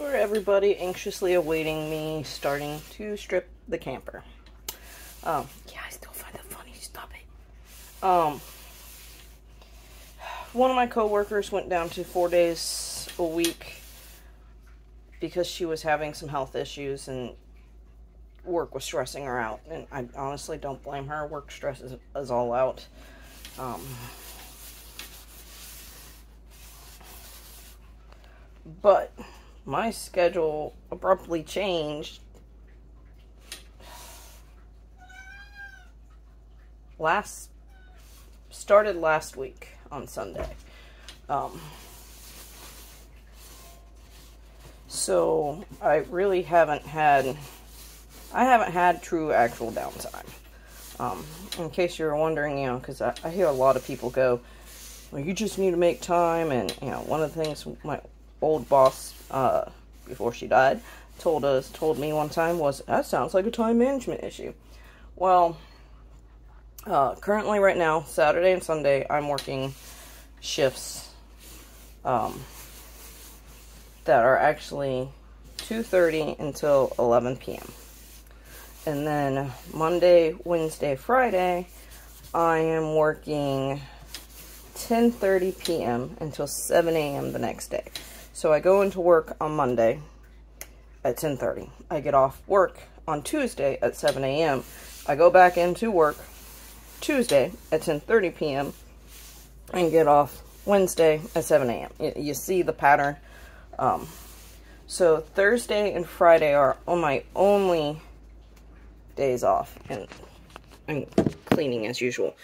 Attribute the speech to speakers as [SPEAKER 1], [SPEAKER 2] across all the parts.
[SPEAKER 1] for everybody anxiously awaiting me starting to strip the camper. Yeah, I still find that funny. Stop it. One of my coworkers went down to 4 days a week because she was having some health issues and work was stressing her out. And I honestly don't blame her. Work stress is all out. But my schedule abruptly changed started last week on Sunday. So I really haven't had true actual downtime. In case you're wondering, because I hear a lot of people go, well, you just need to make time. And, one of the things my old boss, before she died, told me one time was, that sounds like a time management issue. Well, currently right now, Saturday and Sunday, I'm working shifts, that are actually 2:30 until 11 p.m. And then Monday, Wednesday, Friday, I am working 10:30 p.m. until 7 a.m. the next day. So I go into work on Monday at 10:30. I get off work on Tuesday at 7 a.m. I go back into work Tuesday at 10:30 p.m. and get off Wednesday at 7 a.m. You see the pattern. So Thursday and Friday are my only days off, and I'm cleaning as usual.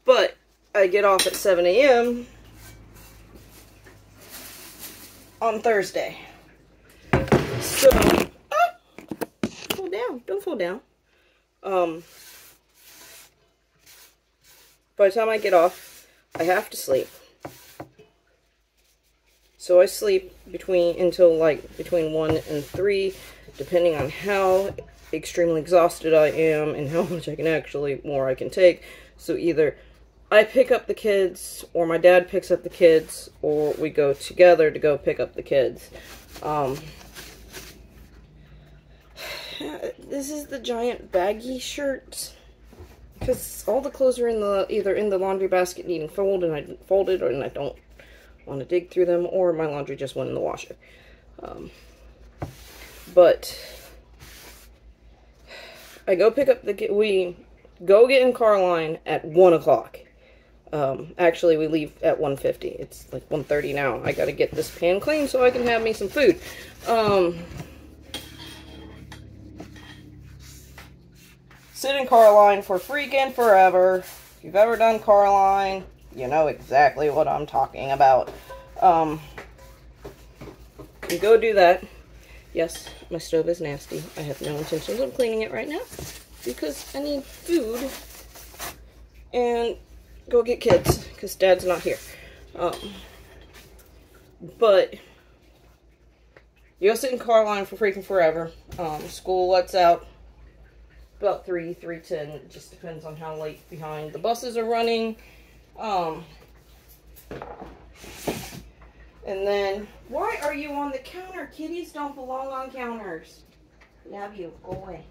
[SPEAKER 1] But I get off at 7 a.m. on Thursday. So, fall down. Don't fall down. By the time I get off, I have to sleep. So I sleep until between 1 and 3, depending on how extremely exhausted I am and how much I can take. So either I pick up the kids, or my dad picks up the kids, or we go together to go pick up the kids. This is the giant baggy shirt, because all the clothes are either in the laundry basket needing folded, and I don't want to dig through them, or my laundry just went in the washer. But I go pick up we go get in Carline at 1 o'clock. Actually, we leave at 1:50. It's like 1:30 now. I gotta get this pan clean so I can have me some food. Sit in Carline for freaking forever. If you've ever done Carline, you know exactly what I'm talking about. You go do that. Yes, my stove is nasty. I have no intentions of cleaning it right now because I need food and go get kids because Dad's not here. But you go sit in Carline for freaking forever. School lets out about 3:10. It just depends on how late behind the buses are running. And then, why are you on the counter? Kitties don't belong on counters. Love you. Go away.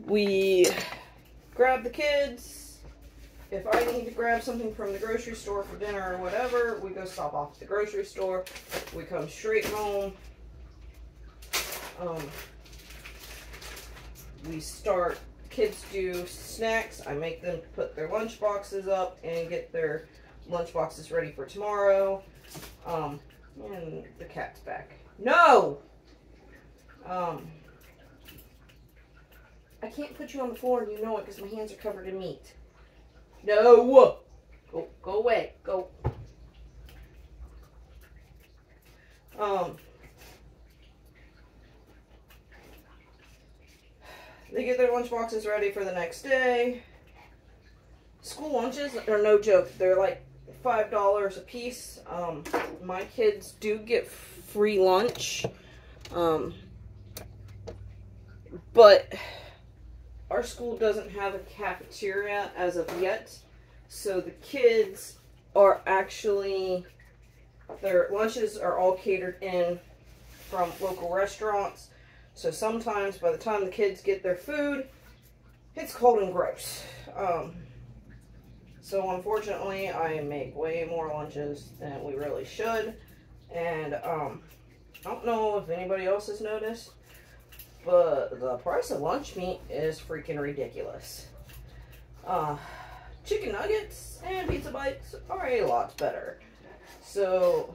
[SPEAKER 1] We grab the kids. If I need to grab something from the grocery store for dinner or whatever, we go stop off at the grocery store. We come straight home. Kids do snacks. I make them put their lunch boxes up and get their lunch boxes ready for tomorrow. And the cat's back. No! I can't put you on the floor and you know it because my hands are covered in meat. No! Go away. Go. They get their lunch boxes ready for the next day. School lunches are no joke. They're like $5 a piece. My kids do get free lunch. But our school doesn't have a cafeteria as of yet. So the kids are actually, their lunches are all catered in from local restaurants. So sometimes by the time the kids get their food, it's cold and gross. So unfortunately, I make way more lunches than we really should. And I don't know if anybody else has noticed, but the price of lunch meat is freaking ridiculous. Chicken nuggets and pizza bites are a lot better. So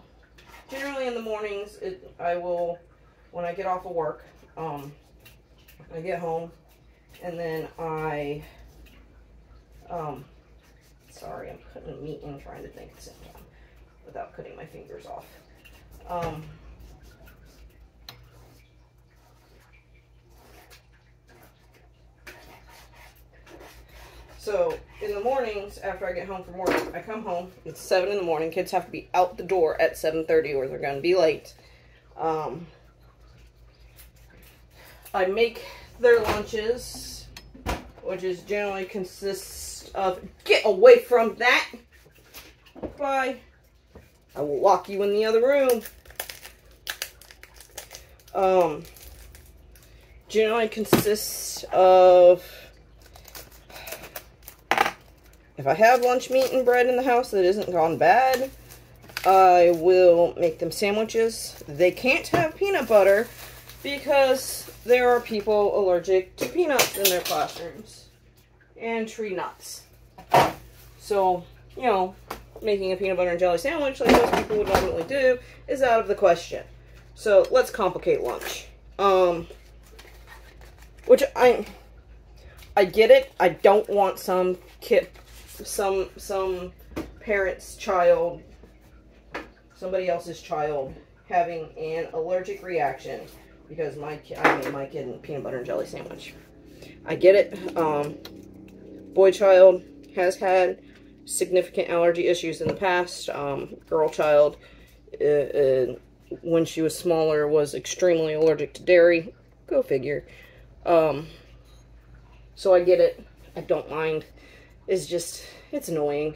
[SPEAKER 1] generally in the mornings, I will, when I get off of work, I get home and then I, sorry, I'm cutting meat and trying to think at the same time without cutting my fingers off. So in the mornings, after I get home from work, I come home, it's 7 in the morning, kids have to be out the door at 7:30 or they're going to be late. I make their lunches, which is generally consists of, get away from that, bye, I will lock you in the other room. Generally consists of, if I have lunch meat and bread in the house that isn't gone bad, I will make them sandwiches. They can't have peanut butter because there are people allergic to peanuts in their classrooms and tree nuts. So, you know, making a peanut butter and jelly sandwich like most people would normally do is out of the question. So let's complicate lunch. Which I get it. I don't want some parent's child, somebody else's child having an allergic reaction because I made my kid peanut butter and jelly sandwich. I get it. Boy child has had significant allergy issues in the past. Girl child, when she was smaller, was extremely allergic to dairy. Go figure. So I get it. I don't mind. It's just, it's annoying.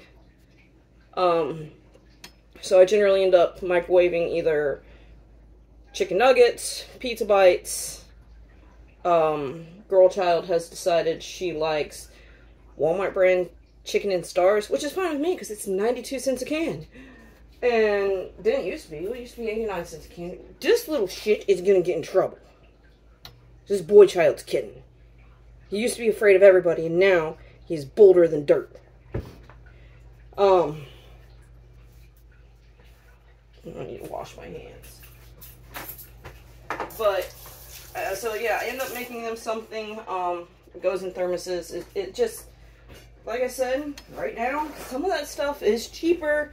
[SPEAKER 1] So I generally end up microwaving either chicken nuggets, pizza bites. Girl child has decided she likes Walmart brand chicken and stars, which is fine with me because it's 92 cents a can. And didn't used to be. It used to be 89 cents a can. This little shit is gonna get in trouble. This boy child's kidding. He used to be afraid of everybody, and now he's bolder than dirt. I need to wash my hands. But, so yeah, I end up making them something. It goes in thermoses. It just, like I said, right now, some of that stuff is cheaper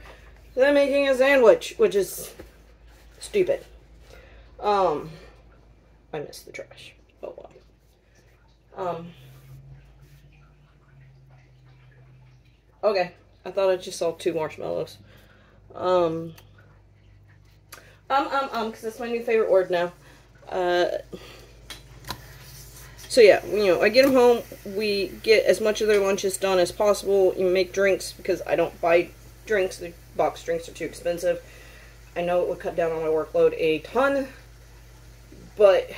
[SPEAKER 1] than making a sandwich, which is stupid. I miss the trash. Oh well. Okay. I thought I just saw 2 marshmallows. Because that's my new favorite word now. So yeah, you know, I get them home. We get as much of their lunches done as possible. You make drinks because I don't buy drinks. The box drinks are too expensive. I know it would cut down on my workload a ton, but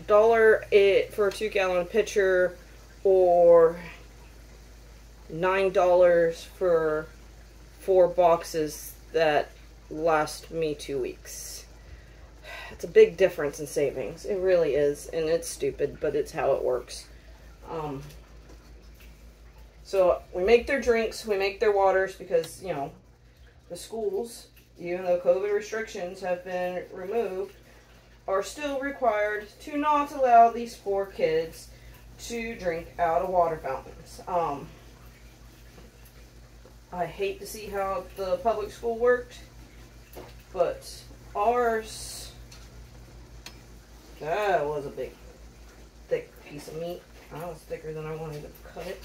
[SPEAKER 1] $1 for a 2-gallon pitcher, or $9 for 4 boxes that last me 2 weeks. It's a big difference in savings. It really is, and it's stupid, but it's how it works. So we make their drinks, we make their waters, because, you know, the schools, even though COVID restrictions have been removed, are still required to not allow these poor kids to drink out of water fountains. I hate to see how the public school worked, but ours, that was a big, thick piece of meat. That was thicker than I wanted to cut it.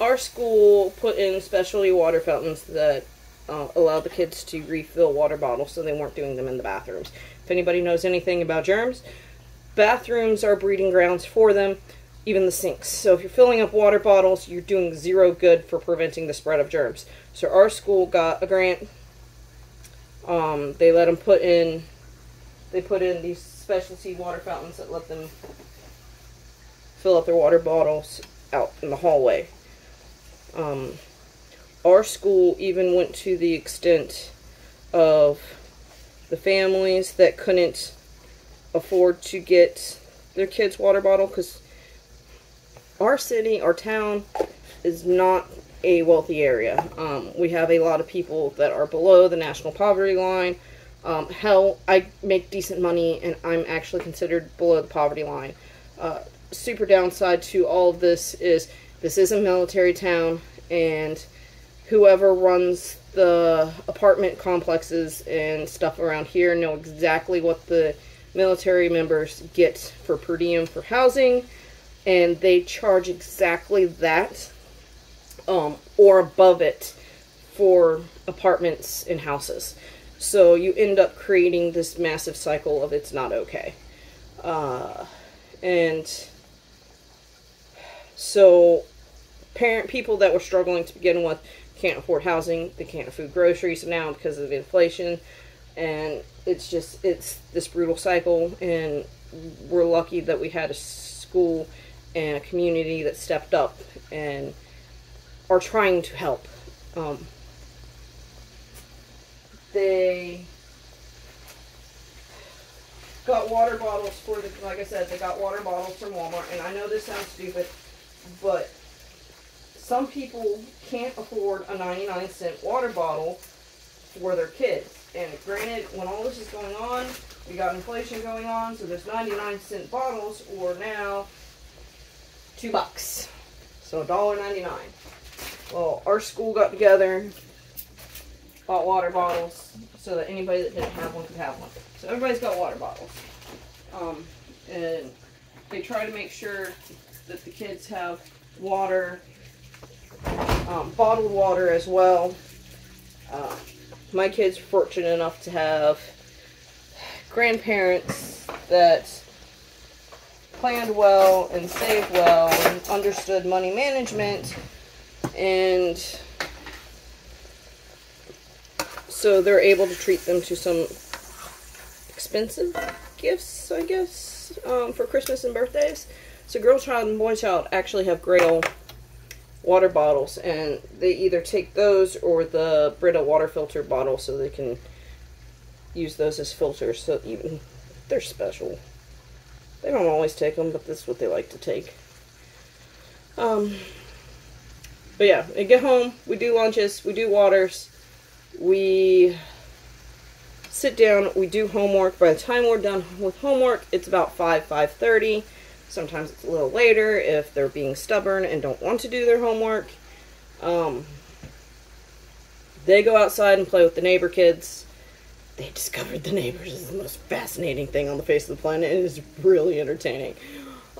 [SPEAKER 1] Our school put in specialty water fountains that allow the kids to refill water bottles, so they weren't doing them in the bathrooms. If anybody knows anything about germs, bathrooms are breeding grounds for them, even the sinks. So if you're filling up water bottles, you're doing zero good for preventing the spread of germs. So our school got a grant. They let them put in these specialty water fountains that let them fill up their water bottles out in the hallway. Our school even went to the extent of the families that couldn't afford to get their kids' water bottle, because our city, our town, is not a wealthy area. We have a lot of people that are below the national poverty line. Hell, I make decent money, and I'm actually considered below the poverty line. Super downside to all of this is a military town, and whoever runs the apartment complexes and stuff around here know exactly what the military members get for per diem for housing, and they charge exactly that, or above it, for apartments and houses. So you end up creating this massive cycle of it's not okay. And so people that were struggling to begin with can't afford housing, they can't afford groceries now because of inflation, and it's this brutal cycle. And we're lucky that we had a school and a community that stepped up and are trying to help. They got water bottles like I said, they got water bottles from Walmart, and I know this sounds stupid, but some people can't afford a 99-cent water bottle for their kids. And granted, when all this is going on, we got inflation going on, so there's 99-cent bottles, or now $2. So $1.99. Well, our school got together, bought water bottles, so that anybody that didn't have one could have one. So everybody's got water bottles. And they try to make sure that the kids have water, bottled water as well. My kids are fortunate enough to have grandparents that planned well and saved well and understood money management, and so they're able to treat them to some expensive gifts, I guess, for Christmas and birthdays. So Girl Child and Boy Child actually have Grail water bottles, and they either take those or the Brita water filter bottle, so they can use those as filters. So even they're special. They don't always take them, but this is what they like to take. But yeah, we get home, we do lunches, we do waters, we sit down, we do homework. By the time we're done with homework, it's about 5:30. Sometimes it's a little later if they're being stubborn and don't want to do their homework. They go outside and play with the neighbor kids. They discovered the neighbors is the most fascinating thing on the face of the planet. It is really entertaining.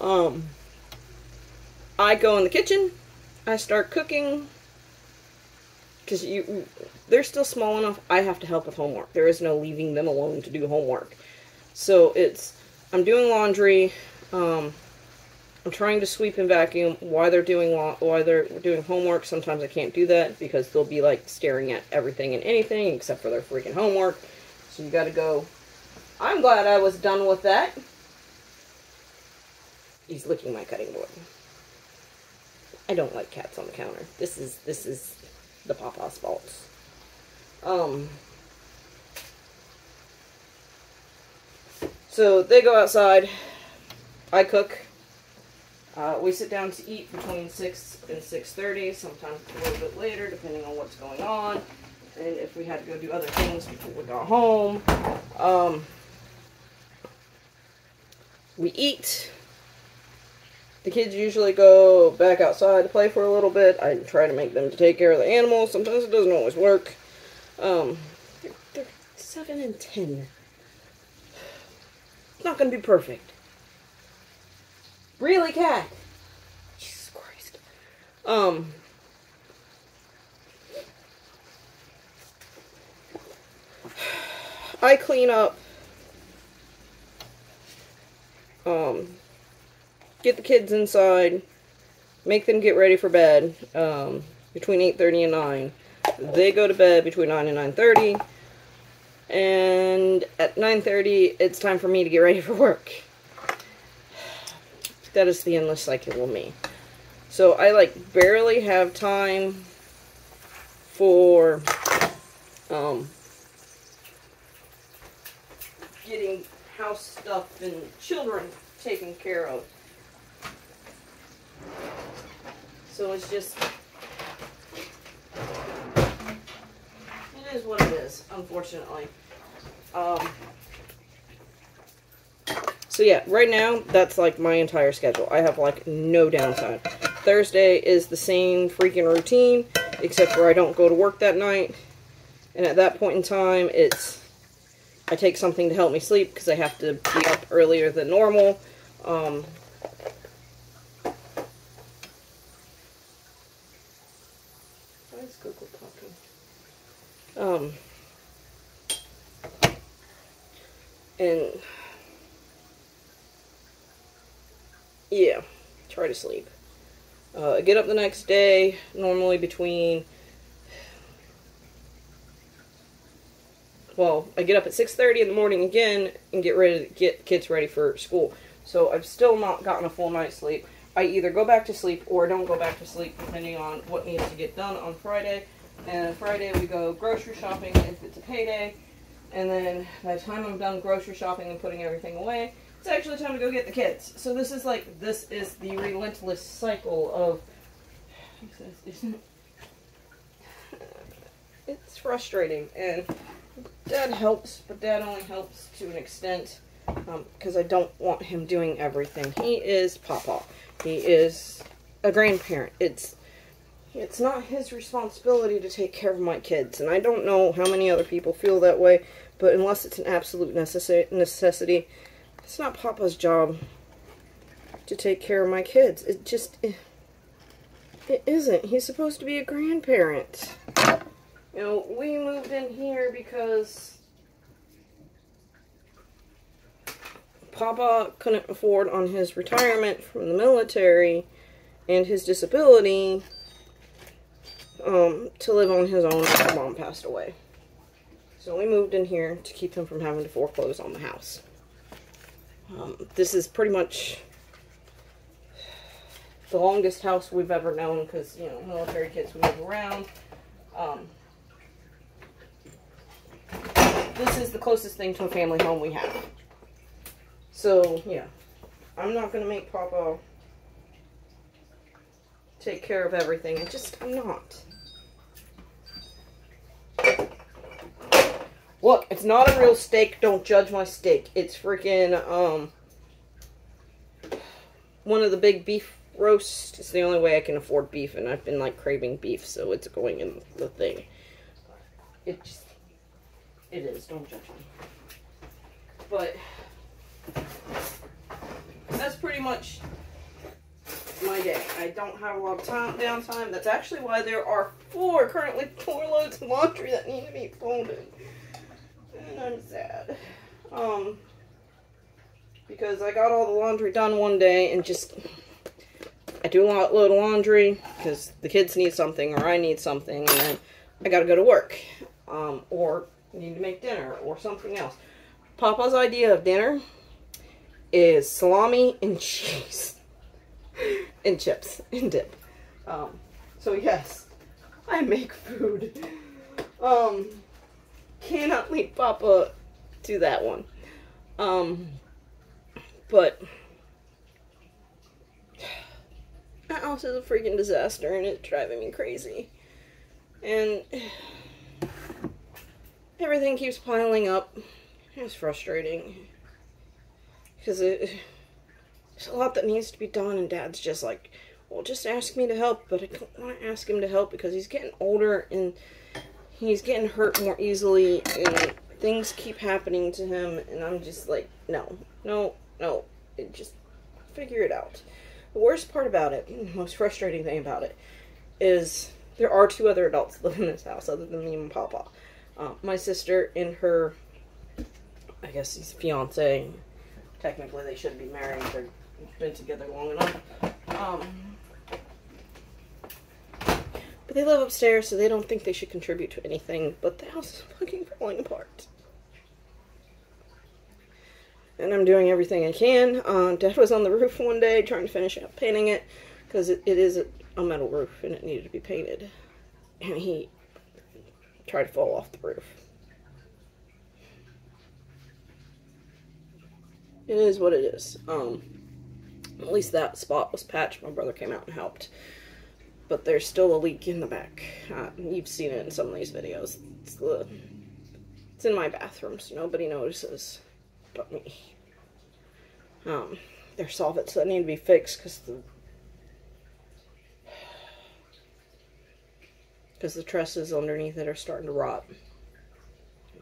[SPEAKER 1] I go in the kitchen. I start cooking. Because they're still small enough, I have to help with homework. There is no leaving them alone to do homework. So I'm doing laundry. I'm trying to sweep and vacuum while they're doing homework. Sometimes I can't do that because they'll be like staring at everything and anything except for their freaking homework. So you gotta go. I'm glad I was done with that. He's licking my cutting board. I don't like cats on the counter. This is the Papa's fault. So they go outside. I cook. We sit down to eat between 6 and 6:30. Sometimes it's a little bit later, depending on what's going on. And if we had to go do other things before we got home. We eat. The kids usually go back outside to play for a little bit. I try to make them to take care of the animals. Sometimes it doesn't always work. They're 7 and 10. It's not going to be perfect. Really, cat? Jesus Christ. I clean up, get the kids inside, make them get ready for bed, between 8:30 and 9. They go to bed between 9 and 9:30. And at 9:30, it's time for me to get ready for work. That is the endless cycle of me. So I, like, barely have time for, getting house stuff and children taken care of. So it's just, it is what it is, unfortunately. So yeah, right now, that's like my entire schedule. I have like no downtime. Thursday is the same freaking routine, except for I don't go to work that night. And at that point in time, I take something to help me sleep because I have to be up earlier than normal. Why is Google talking? And yeah, try to sleep. I get up the next day, normally between, well, I get up at 6:30 in the morning again and get ready to get kids ready for school. So I've still not gotten a full night's sleep. I either go back to sleep or don't go back to sleep, depending on what needs to get done on Friday. And Friday we go grocery shopping if it's a payday. And then by the time I'm done grocery shopping and putting everything away, it's actually time to go get the kids. So this is the relentless cycle of, it's frustrating. And Dad helps, but Dad only helps to an extent, because I don't want him doing everything. He is Papa. He is a grandparent. It's not his responsibility to take care of my kids. And I don't know how many other people feel that way, but unless it's an absolute necessity, it's not Papa's job to take care of my kids. It isn't. He's supposed to be a grandparent. You know, we moved in here because Papa couldn't afford on his retirement from the military and his disability to live on his own after Mom passed away. So we moved in here to keep him from having to foreclose on the house. This is pretty much the longest house we've ever known because, you know, military kids move around. This is the closest thing to a family home we have. So, yeah. I'm not going to make Papa take care of everything. I'm not. Look, it's not a real steak. Don't judge my steak. It's freaking, one of the big beef roasts. It's the only way I can afford beef, and I've been, like, craving beef, so it's going in the thing. It is. Don't judge me. But that's pretty much my day. I don't have a lot of downtime. That's actually why there are currently four loads of laundry that need to be folded. And I'm sad. Because I got all the laundry done one day and I do a load of laundry because the kids need something or I need something, and then I gotta go to work. Or need to make dinner or something else. Papa's idea of dinner is salami and cheese and chips and dip. So yes, I make food. Cannot leave Papa to that one. But that house is a freaking disaster and it's driving me crazy. And everything keeps piling up. It's frustrating. Because there's a lot that needs to be done, and Dad's just like, well, just ask me to help. But I don't want to ask him to help because he's getting older and he's getting hurt more easily, and things keep happening to him, and I'm just like, no. Just figure it out. The worst part about it, the most frustrating thing about it, is there are two other adults that live in this house other than me and Papa. My sister in her I guess he's fiance. Technically, they shouldn't be married. They've been together long enough. But they live upstairs, so they don't think they should contribute to anything. But the house is fucking falling apart. And I'm doing everything I can. Dad was on the roof one day trying to finish up painting it. Because it is a metal roof and it needed to be painted. And he tried to fall off the roof. It is what it is. At least that spot was patched. My brother came out and helped. But there's still a leak in the back. You've seen it in some of these videos. It's in my bathroom, so nobody notices but me. There's soffits that need to be fixed because the trusses underneath it are starting to rot.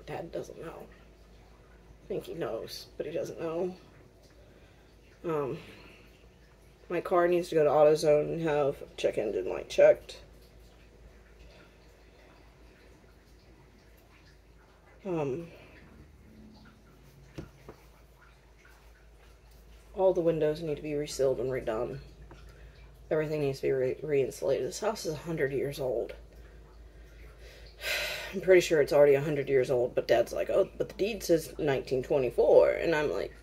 [SPEAKER 1] Dad doesn't know. I think he knows, but he doesn't know. My car needs to go to AutoZone and have check engine light checked. All the windows need to be resealed and redone. Everything needs to be re-insulated. This house is 100 years old. I'm pretty sure it's already 100 years old, but Dad's like, oh, but the deed says 1924. And I'm like,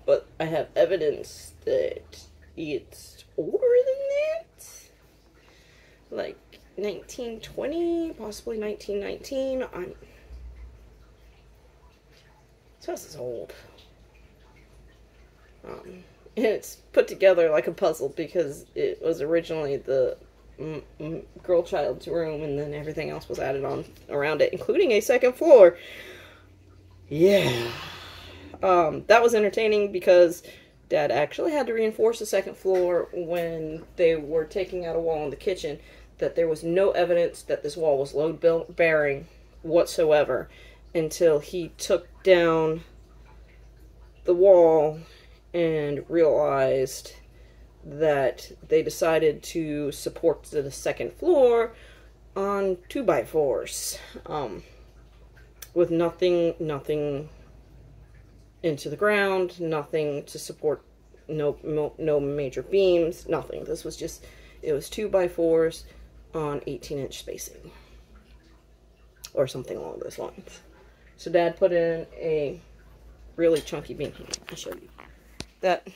[SPEAKER 1] but I have evidence that it's older than that. Like 1920, possibly 1919. This house is old. And it's put together like a puzzle because it was originally the girl child's room, and then everything else was added on around it, including a second floor. Yeah. That was entertaining because Dad actually had to reinforce the second floor when they were taking out a wall in the kitchen, that there was no evidence that this wall was load-bearing whatsoever until he took down the wall and realized that they decided to support the second floor on 2x4s, with nothing into the ground, nothing to support, no major beams, nothing. This was just, it was 2x4s on 18-inch spacing, or something along those lines. So Dad put in a really chunky beam. I'll show you that.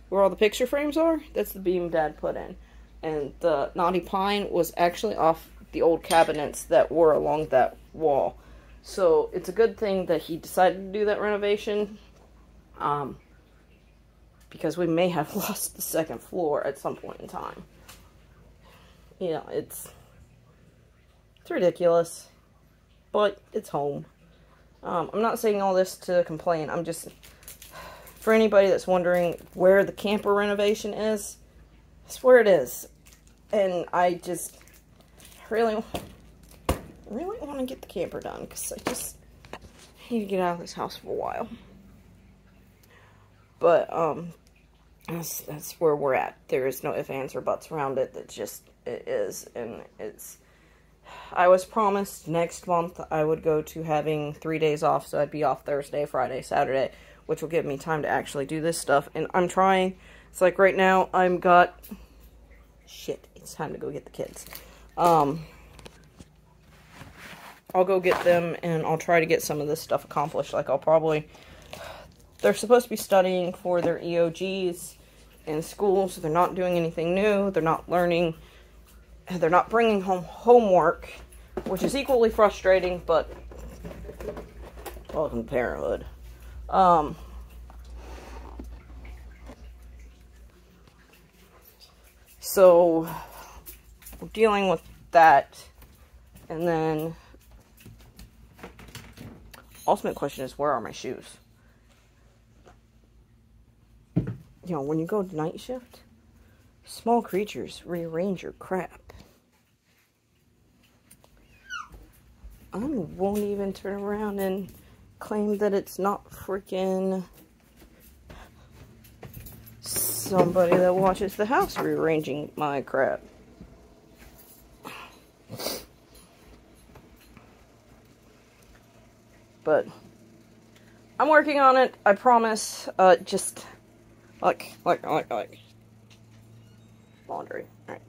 [SPEAKER 1] Where all the picture frames are, that's the beam Dad put in. And the knotty pine was actually off the old cabinets that were along that wall. So it's a good thing that he decided to do that renovation. Because we may have lost the second floor at some point in time. You know, it's ridiculous. But it's home. I'm not saying all this to complain. I'm just... For anybody that's wondering where the camper renovation is, that's where it is. And I just really want to get the camper done, because I just need to get out of this house for a while. But, that's where we're at. There is no ifs, ands, or buts around it. It is, and it's... I was promised next month I would go to having 3 days off, so I'd be off Thursday, Friday, Saturday, which will give me time to actually do this stuff. And I'm trying. It's like right now I've got... Shit, it's time to go get the kids. I'll go get them and I'll try to get some of this stuff accomplished. Like I'll probably... They're supposed to be studying for their EOGs in school, so they're not doing anything new. They're not learning. They're not bringing home homework, which is equally frustrating, but... Welcome to parenthood. So, we're dealing with that, and then, ultimate question is, where are my shoes? You know, when you go to night shift, small creatures rearrange your crap. I won't even turn around and claim that it's not freaking somebody that watches the house rearranging my crap. But I'm working on it, I promise. Just, look. Laundry. Alright.